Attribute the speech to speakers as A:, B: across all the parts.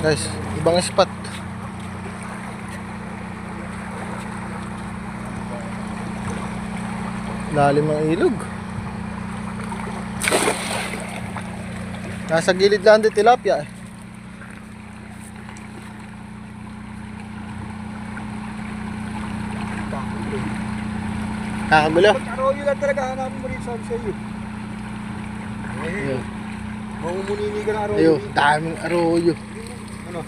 A: Guys, ibang spot. Lalim ng ilog. Nasa gilid lang din tilapia eh. Kakagulo.
B: Arroyo lang talaga hanapin mo rin sa iyo.
A: Ayun.
B: Maumunini ka ng arroyo.
A: Ayun, daming arroyo.
B: Ano?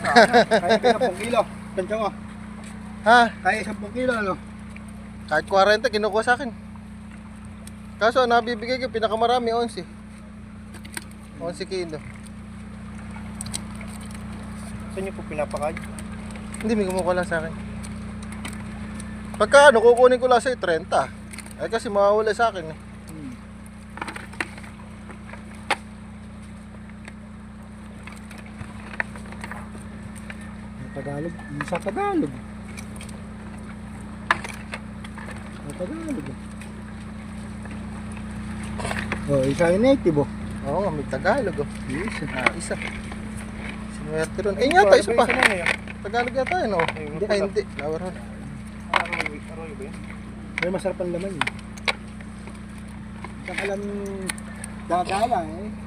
B: Kaya 10 kilo. Tansya mo.
A: Ha?
B: Kaya 10 kilo ano?
A: Kahit 40 kinukuha sa akin. Kaso nabibigay ko pinakamarami 11. 11 kilo.
B: Saan niyo po pinapakay?
A: Hindi, may kumukuha lang sa akin. Pagka ano, kukunin ko lang sa'yo 30. Ay kasi mawawala sa akin eh.
B: Tagalog, sa Tagalog. Sa Tagalog. Oh, isa yung native oh.
A: Oo, may Tagalog oh.
B: Yes.
A: Isa. Sinuwerte ron. Eh yata, isa pa. Tagalog yata yun oh. Hindi, hindi. Flower hall.
B: Arroyo ba yun? May masarap ang laman yun. Saka lang dadala eh.